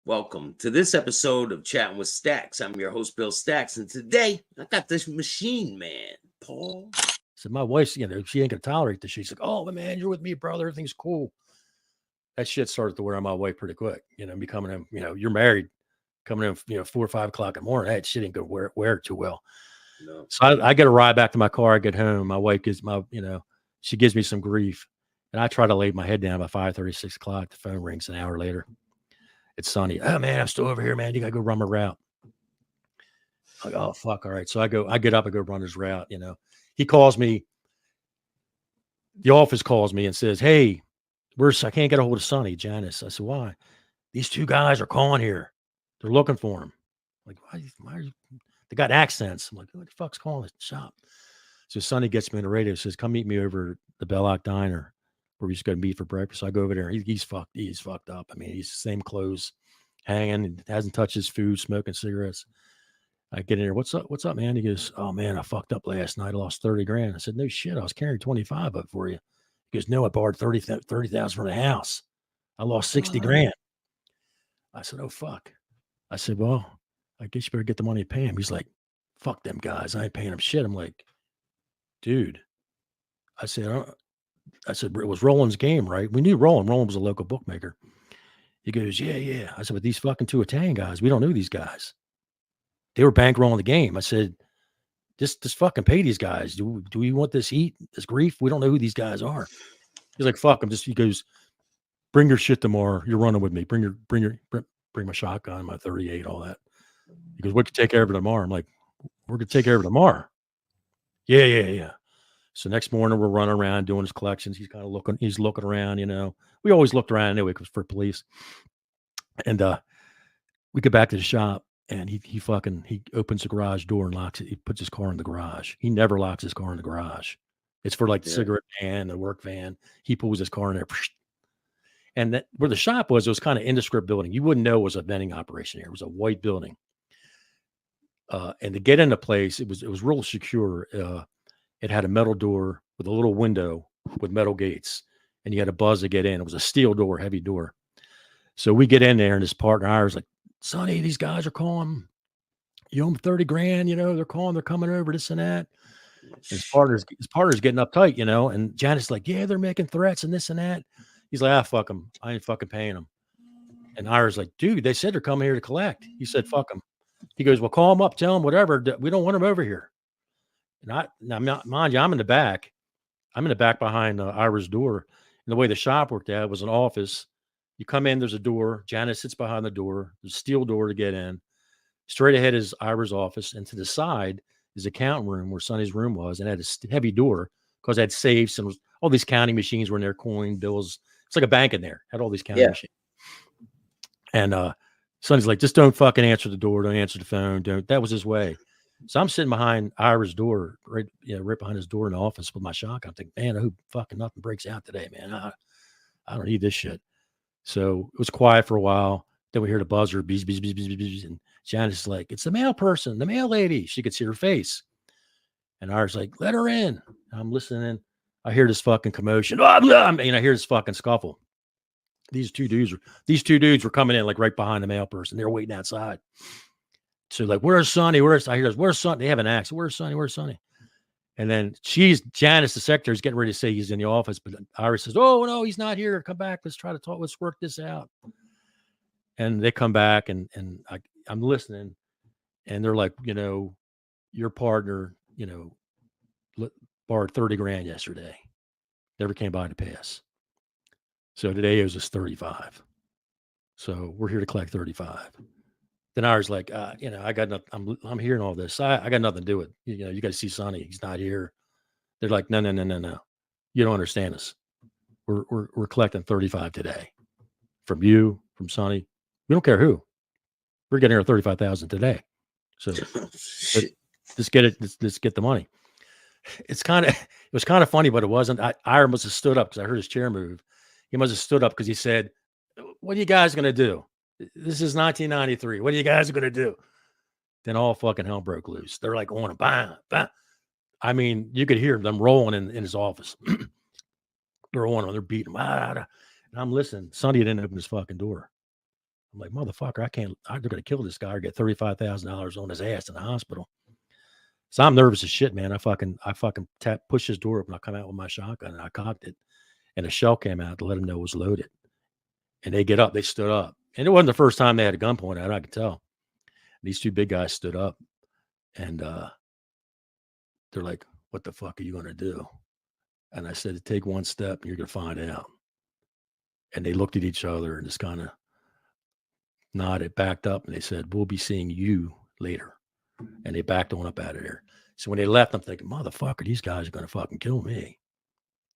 Welcome to this episode of Chatting with Staxx. I'm your host, Bill Staxx, and today I got this machine man, Paul. So my wife's, she ain't gonna tolerate this. She's like, "Oh man, you're with me, brother. Everything's cool." That shit started to wear on my wife pretty quick. Me coming in, you're married, coming in, 4 or 5 o'clock in the morning. That shit ain't gonna wear too well. No. So I get a ride back to my car. I get home. My wife she gives me some grief, and I try to lay my head down by 5:30, 6 o'clock. The phone rings an hour later. It's Sonny. "Oh man, I'm still over here, man. You gotta go run my route." I'm like, "Oh fuck, all right." So I get up, I go run his route. He calls me. The office calls me and says, "Hey, I can't get a hold of Sonny, Janice." I said, "Why?" "These two guys are calling here. They're looking for him." I'm like, why are you? They got accents. I'm like, "What the fuck's calling the shop?" So Sonny gets me on the radio, says, "Come meet me over the Belloc Diner where we just got to meet for breakfast." So I go over there. He's fucked up. I mean, he's the same clothes, hanging, and hasn't touched his food, smoking cigarettes. I get in there. "What's up, man?" He goes, "Oh man, I fucked up last night. I lost 30 grand. I said, "No shit. I was carrying 25 up for you." He goes, "No, I borrowed 30,000 from the house. I lost 60 grand. I said, "Oh fuck." I said, "Well, I guess you better get the money and pay him." He's like, "Fuck them guys. I ain't paying them shit." I'm like, "Dude," I said, "It was Roland's game, right?" We knew Roland. Roland was a local bookmaker. He goes, "Yeah, yeah." I said, "But these fucking two Italian guys, we don't know these guys. They were bankrolling the game." I said, Just fucking pay these guys. Do we want this heat, this grief? We don't know who these guys are." He's like, "Fuck them." He goes, "Bring your shit tomorrow. You're running with me. Bring my shotgun, my 38, all that." He goes, "We can take care of it tomorrow." I'm like, "We're gonna take care of it tomorrow." Yeah, yeah, yeah. So next morning we're running around doing his collections. He's looking around, We always looked around anyway, because for police. And we get back to the shop. And he opens the garage door and locks it. He puts his car in the garage. He never locks his car in the garage. It's for like the cigarette van, the work van. He pulls his car in there. And where the shop was, it was kind of indescript building. You wouldn't know it was a vending operation here. It was a white building. And to get in the place, it was real secure. It had a metal door with a little window with metal gates, and you had a buzz to get in. It was a steel door, heavy door. So we get in there, and his partner, I was like, "Sonny, these guys are calling. You owe them 30 grand, they're calling, they're coming over, this and that." And his partner's getting uptight, and Janice's like, "Yeah, they're making threats and this and that." He's like, "Fuck them. I ain't fucking paying them." And Ira's like, "Dude, they said they're coming here to collect." He said, "Fuck them." He goes, "Well, call them up, tell them whatever. We don't want them over here." And mind you, I'm in the back. I'm in the back behind Ira's door. And the way the shop worked out was an office. You come in, there's a door. Janice sits behind the door. There's a steel door to get in. Straight ahead is Ira's office, and to the side is a counting room where Sonny's room was, and it had a heavy door because it had safes and all these counting machines were in there, coin, bills. It's like a bank in there. Had all these counting machines. And Sonny's like, "Just don't fucking answer the door. Don't answer the phone. Don't." That was his way. So I'm sitting behind Ira's door, right behind his door in the office with my shotgun. I'm thinking, "Man, I hope fucking nothing breaks out today, man. I don't need this shit." So it was quiet for a while. Then we hear the buzzer, bees, bees, bees, bees, bees, and Janice is like, "It's the mail person, the mail lady." She could see her face. And Ira's like, "Let her in." I'm listening. I hear this fucking commotion. I hear this fucking scuffle. These two dudes were coming in like right behind the mail person. They're waiting outside. So like, "Where's Sonny? I hear this, "Where's Sonny?" They have an accent. "Where's Sonny? Where's Sonny?" And then Janice, the secretary, is getting ready to say he's in the office, but Ira says, "Oh no, he's not here. Come back. Let's try to talk. Let's work this out." And they come back, and I'm listening, and they're like, "Your partner, borrowed 30 grand yesterday. Never came by to pay us. So today it was just 35. So we're here to collect 35. Then Ira's like, I got nothing. I'm hearing all this. I got nothing to do with it. You got to see Sonny. He's not here." They're like, No. You don't understand us. We're collecting 35 today from you, from Sonny. We don't care who. We're getting our 35,000 today. So let's get it. Let's get the money. It was kind of funny, but it wasn't. Ira must have stood up because I heard his chair move. He must have stood up because he said, "What are you guys going to do? This is 1993. What are you guys going to do?" Then all fucking hell broke loose. They're like on a bang, bang. I mean, you could hear them rolling in his office. They're on him. They're beating him. And I'm listening. Sonny didn't open his fucking door. I'm like, motherfucker, they're going to kill this guy or get $35,000 on his ass in the hospital. So I'm nervous as shit, man. I fucking pushed his door open. I come out with my shotgun and I cocked it, and a shell came out to let them know it was loaded. And they stood up. And it wasn't the first time they had a gun pointed at it, I could tell. These two big guys stood up, and they're like, what the fuck are you going to do? And I said, take one step and you're going to find out. And they looked at each other and just kind of nodded, backed up, and they said, we'll be seeing you later. And they backed on up out of there. So when they left, I'm thinking, motherfucker, these guys are going to fucking kill me.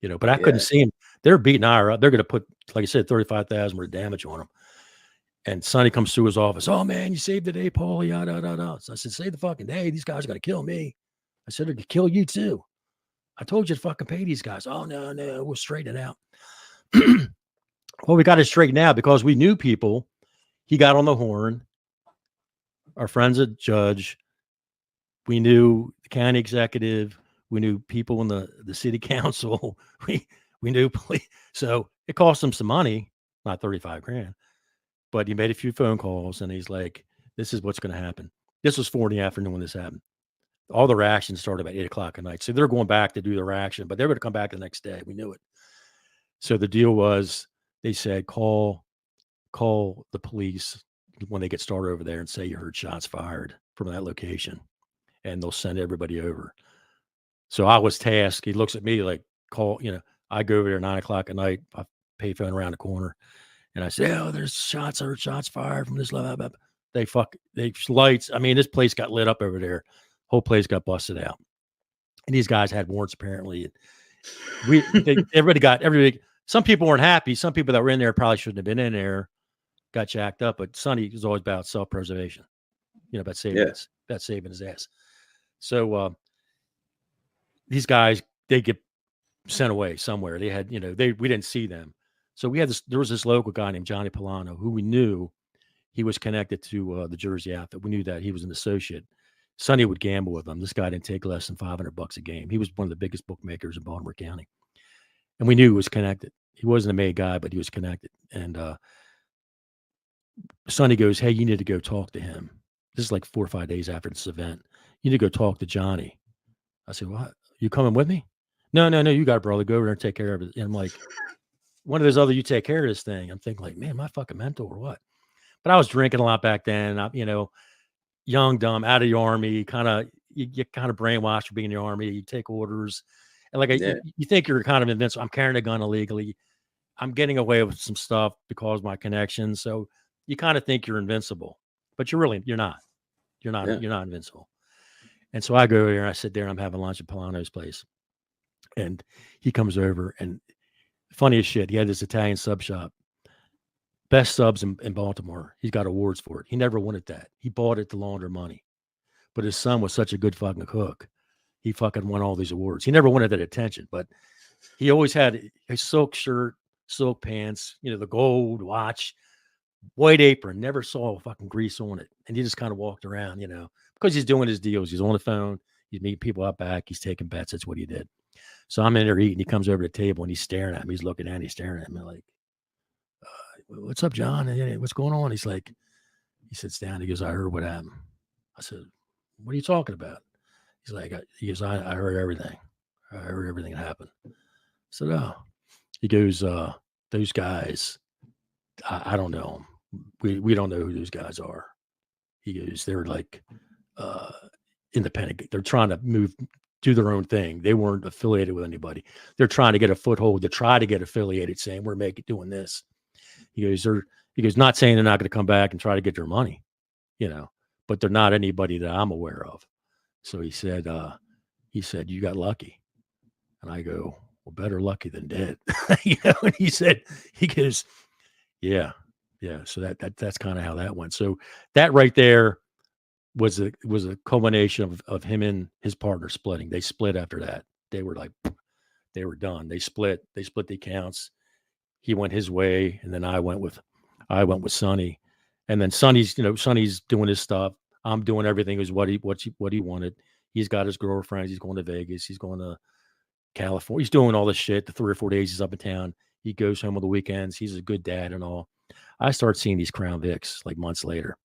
But I couldn't see them. They're beating Ira up. They're going to put, like I said, 35,000 worth of damage on them. And Sonny comes through his office. Oh, man, you saved the day, Paul. Yada, yada, yada. So I said, save the fucking day. These guys are going to kill me. I said, they're going to kill you too. I told you to fucking pay these guys. Oh, no, we'll straighten it out. Well, we got it straightened out because we knew people. He got on the horn. Our friends at Judge. We knew the county executive. We knew people in the city council. We knew police. So it cost him some money, not 35 grand. But he made a few phone calls and he's like, this is what's going to happen. This was 4 in the afternoon when this happened. All the reactions started about 8 o'clock at night. So they're going back to do the reaction, but they're going to come back the next day. We knew it. So the deal was, they said, call the police when they get started over there and say you heard shots fired from that location, and they'll send everybody over. So I was tasked. He looks at me like, call, I go over there 9 o'clock at night. I pay phone around the corner. And I say, oh, there's shots. I heard shots fired from this level. They lights. I mean, this place got lit up over there. Whole place got busted out. And these guys had warrants apparently. Everybody. Some people weren't happy. Some people that were in there probably shouldn't have been in there. Got jacked up. But Sonny was always about self-preservation. About saving his ass. So these guys, they get sent away somewhere. They had, we didn't see them. So there was this local guy named Johnny Polano who we knew he was connected to the Jersey outfit. We knew that he was an associate. Sonny would gamble with him. This guy didn't take less than $500 a game. He was one of the biggest bookmakers in Baltimore County. And we knew he was connected. He wasn't a made guy, but he was connected. And Sonny goes, hey, you need to go talk to him. This is like 4 or 5 days after this event. You need to go talk to Johnny. I said, what? You coming with me? No, you got it, brother. Go over there and take care of it. And I'm like, one of those other, you take care of this thing. I'm thinking like, man, am I fucking mental or what? But I was drinking a lot back then. Young, dumb, out of the army, you get kind of brainwashed for being in the army. You take orders. And you think you're kind of invincible. I'm carrying a gun illegally. I'm getting away with some stuff because of my connections. So you kind of think you're invincible, but you're not. You're not invincible. And so I go over there and I sit there and I'm having lunch at Polano's place. And he comes over and funny as shit, he had this Italian sub shop. Best subs in Baltimore. He's got awards for it. He never wanted that. He bought it to launder money. But his son was such a good fucking cook. He fucking won all these awards. He never wanted that attention, but he always had a silk shirt, silk pants, the gold watch, white apron, never saw fucking grease on it. And he just kind of walked around, because he's doing his deals. He's on the phone. He's meeting people out back. He's taking bets. That's what he did. So I'm in there eating. He comes over to the table and he's staring at me. He's looking at me. He's staring at me like, what's up, John? What's going on? He sits down. He goes, I heard what happened. I said, what are you talking about? He's like, I heard everything. I heard everything that happened. I said, oh. He goes, those guys, I don't know them. We don't know who those guys are. He goes, they're like independent. They're trying to do their own thing. They weren't affiliated with anybody. They're trying to get a foothold to try to get affiliated, saying we're doing this. He goes, not saying they're not going to come back and try to get their money, but they're not anybody that I'm aware of. So he said, you got lucky. And I go, well, better lucky than dead. And he goes, yeah. So that's kind of how that went. So that right there was a culmination of him and his partner splitting. They split after that. They were done. They split the accounts. He went his way, and then I went with Sonny, and then Sonny's doing his stuff. I'm doing everything is what he wanted. He's got his girlfriends. He's going to Vegas. He's going to California. He's doing all this shit. The 3 or 4 days he's up in town. He goes home on the weekends. He's a good dad and all. I start seeing these Crown Vics like months later.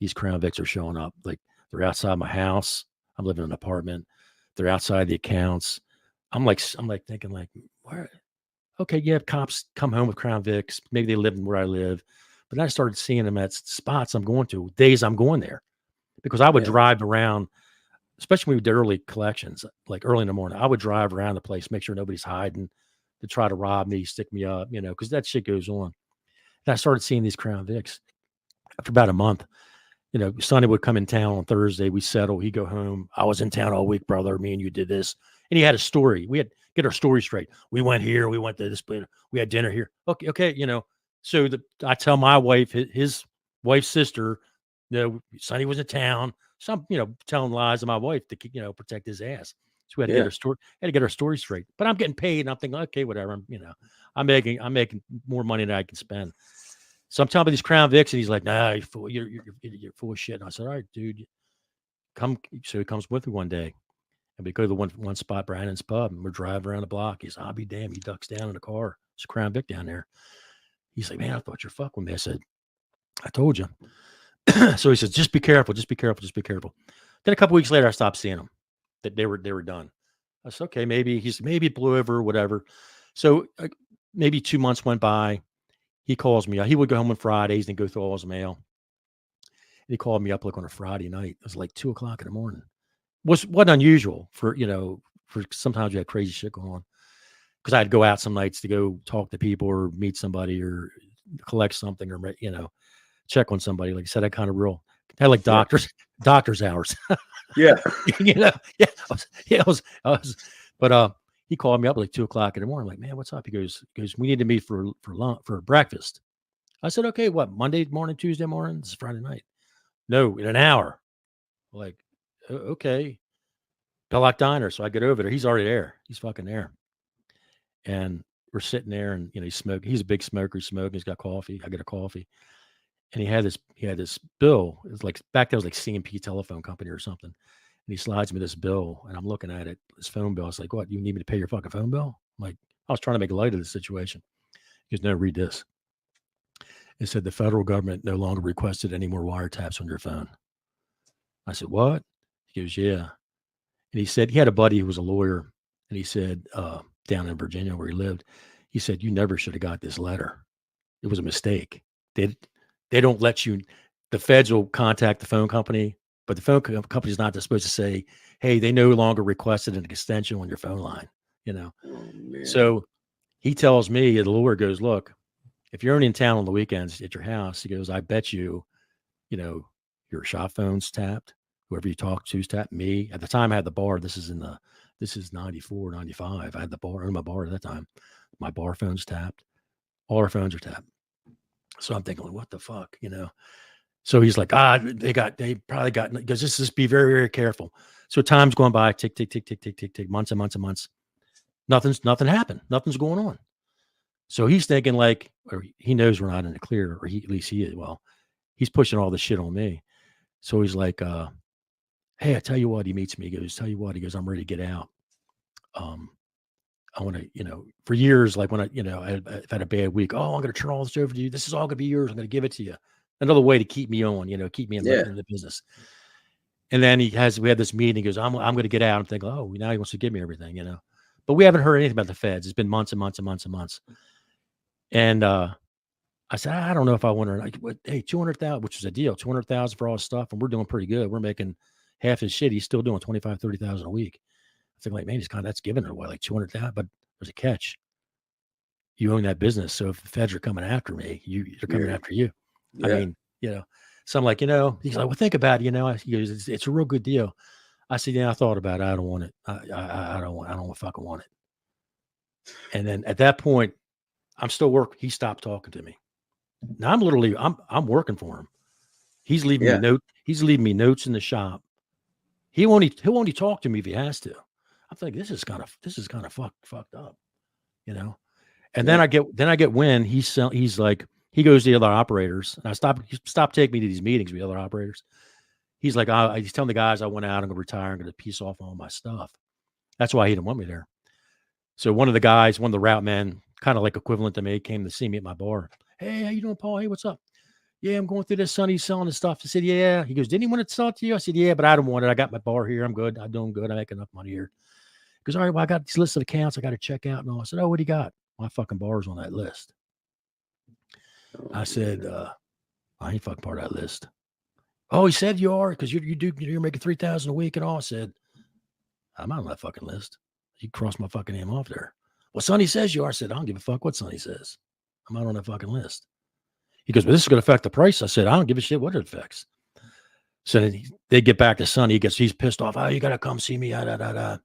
These Crown Vics are showing up. Like they're outside my house. I'm living in an apartment. They're outside the accounts. I'm like thinking like, where? Okay, yeah, cops come home with Crown Vics. Maybe they live in where I live. But then I started seeing them at spots I'm going to, days I'm going there. Because I would drive around, especially when we did early collections, like early in the morning. I would drive around the place, make sure nobody's hiding to try to rob me, stick me up, because that shit goes on. And I started seeing these Crown Vics after about a month. Sonny would come in town on Thursday. We settle. He'd go home. I was in town all week, brother. Me and you did this. And he had a story. We had to get our story straight. We went here. We went to this place. We had dinner here. Okay. So I tell my wife, his wife's sister, Sonny was in town. Some, telling lies to my wife to, protect his ass. So we had to get our story. Had to get our story straight. But I'm getting paid, and I'm thinking, okay, whatever. I'm making more money than I can spend. So I'm telling him these Crown Vics, and he's like, "Nah, you're full of shit." And I said, "All right, dude, come." So he comes with me one day, and we go to the one spot, Brandon's Pub, and we're driving around the block. He's, "I'll be damned." He ducks down in the car. It's a Crown Vic down there. He's like, "Man, I thought you're fucking with me." I said, "I told you." So he says, "Just be careful. Just be careful. Just be careful." Then a couple weeks later, I stopped seeing them. That they were done. I said, "Okay, maybe it blew over or whatever." So maybe 2 months went by. He calls me. He would go home on Fridays and go through all his mail. And he called me up like on a Friday night. It was like 2:00 in the morning. Wasn't unusual for sometimes you had crazy shit going on. Because I'd go out some nights to go talk to people or meet somebody or collect something or check on somebody. Like I said, I kind of had like doctor's hours. Yeah. But he called me up like 2:00 in the morning. I'm like, "Man, what's up?" He goes, "We need to meet for lunch, for breakfast." I said, "Okay, what, Monday morning, Tuesday morning?" It's Friday night. "No, in an hour." Like, okay. Belloc Diner. So I get over there. He's already there. He's fucking there. And we're sitting there, and he's smoking. He's a big smoker. He's smoking. He's got coffee. I get a coffee. And he had this bill. It was like back then, it was like C&P Telephone Company or something. And he slides me this bill, and I'm looking at it, this phone bill. I was like, "What, you need me to pay your fucking phone bill?" I'm like, I was trying to make light of the situation. He goes, "No, read this." It said, "The federal government no longer requested any more wiretaps on your phone." I said, "What?" He goes, "Yeah." And he said, he had a buddy who was a lawyer, and he said, down in Virginia where he lived, he said, "You never should have got this letter. It was a mistake. They don't let you, the feds will contact the phone company, but the phone company is not supposed to say, 'Hey, they no longer requested an extension on your phone line.'" Oh, man. So he tells me, the lawyer goes, "Look, if you're only in town on the weekends at your house," he goes, "I bet you, your shop phone's tapped. Whoever you talk to is tapped. Me, at the time I had the bar. This is 94, 95. I had the bar, owned my bar at that time. My bar phone's tapped. All our phones are tapped." So I'm thinking, what the fuck, So he's like, they probably got, because just be very, very careful. So time's going by, tick, tick, tick, tick, tick, tick, tick, months and months and months. Nothing happened. Nothing's going on. So he's thinking like, or he knows we're not in the clear, or at least he is. Well, he's pushing all this shit on me. So he's like, "Hey, I tell you what," he meets me. He goes, "Tell you what," he goes, "I'm ready to get out. I want to, for years, like when I've had a bad week. Oh, I'm going to turn all this over to you. This is all going to be yours. I'm going to give it to you." Another way to keep me on, keep me in the business. And then we had this meeting. He goes, I'm going to get out. I'm thinking, oh, now he wants to give me everything, but we haven't heard anything about the feds. It's been months and months and months and months. And, I said, I don't know if I want to, hey, 200,000, which was a deal, 200,000 for all his stuff. And we're doing pretty good. We're making half his shit. He's still doing 25, 30,000 a week. I think like, man, that's giving it away like 200,000, but there's a catch. You own that business. So if the feds are coming after me, they're coming after you. Yeah. I mean, so I'm like, he's like, well, think about it. He goes, it's a real good deal. I said, yeah, I thought about it. I don't want it. I don't fucking want it. And then at that point, I'm still working. He stopped talking to me. Now I'm working for him. He's leaving me notes. He's leaving me notes in the shop. He'll only talk to me if he has to. I'm thinking this is kind of fucked up, And then I get wind he's like, he goes to the other operators, and he stopped taking me to these meetings with the other operators. He's like, he's telling the guys I went out, I'm going to retire, I'm going to piece off all my stuff. That's why he didn't want me there. So one of the route men, kind of like equivalent to me, came to see me at my bar. Hey, how you doing, Paul? Hey, what's up? Yeah, I'm going through this, son. He's selling the stuff. I said, yeah. He goes, didn't he want to sell it to you? I said, yeah, but I don't want it. I got my bar here. I'm good. I'm doing good. I make enough money here. He goes, all right, well, I got these listed accounts. I got to check out and all. I said, oh, what do you got? My fucking bar's on that list. I said, I ain't fucking part of that list. Oh, he said you are because you're making 3,000 a week and all. I said, I'm not on that fucking list. You crossed my fucking name off there. Well, Sonny says you are. I said, I don't give a fuck what Sonny says. I'm not on that fucking list. He goes, but this is going to affect the price. I said, I don't give a shit what it affects. So then they get back to Sonny. He's pissed off. Oh, you got to come see me. So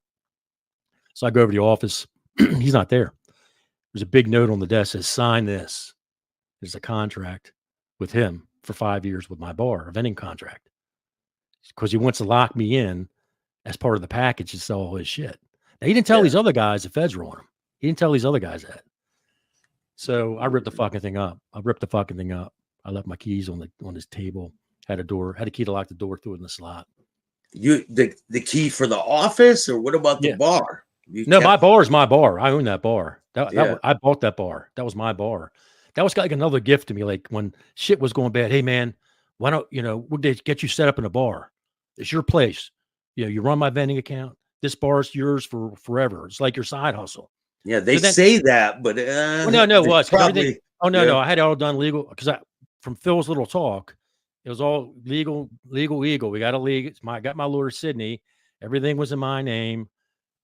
I go over to the office. He's not there. There's a big note on the desk that says, sign this. There's a contract with him for 5 years with my bar, a vending contract. Because he wants to lock me in as part of the package to sell all his shit. Now, he didn't tell these other guys the feds were on him. He didn't tell these other guys that. So I ripped the fucking thing up. I left my keys on his table. Had a key to lock the door, threw it in the slot. The key for the office, or what about the bar? My bar is my bar. I own that bar. I bought that bar. That was my bar. That was like another gift to me. Like when shit was going bad. Hey man, why don't we'll get you set up in a bar? It's your place. You run my vending account. This bar is yours for forever. It's like your side hustle. Yeah, they say that, but no, it was probably. No, I had it all done legal because from Phil's little talk, it was all legal. We got a legal. I got my lawyer Sydney. Everything was in my name.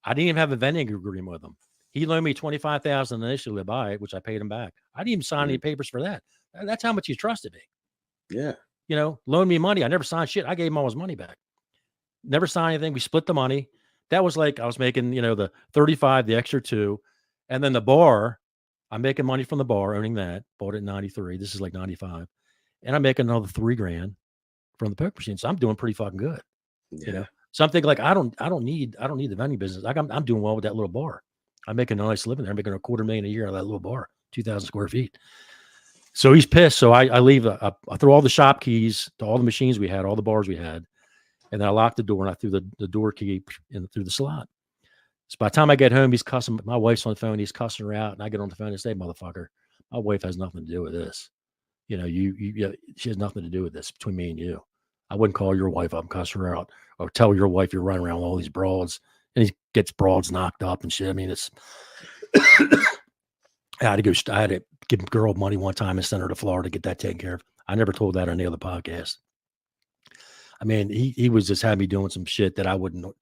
I didn't even have a vending agreement with him. He loaned me $25,000 initially to buy it, which I paid him back. I didn't even sign any papers for that. That's how much he trusted me. Yeah. Loaned me money. I never signed shit. I gave him all his money back. Never signed anything. We split the money. That was like I was making, the 35, the extra 2. And then the bar, I'm making money from the bar, owning that. Bought it in 93. This is like 95. And I'm making another $3,000 from the poker machine. So I'm doing pretty fucking good. Yeah. So I'm thinking like I don't need the vending business. Like I'm doing well with that little bar. I'm making a nice living there. I'm making $250,000 a year out of that little bar, 2,000 square feet. So he's pissed. So I leave. I threw all the shop keys to all the machines we had, all the bars we had, and then I locked the door and I threw the door key through the slot. So by the time I get home, he's cussing. My wife's on the phone. He's cussing her out, and I get on the phone and say, "Motherfucker, my wife has nothing to do with this. She has nothing to do with this between me and you. I wouldn't call your wife up and cuss her out or tell your wife you're running around with all these broads." And he gets broads knocked up and shit. I mean, it's. I had to give a girl money one time and send her to Florida to get that taken care of. I never told that on any other podcast. I mean, he was just had me doing some shit that I wouldn't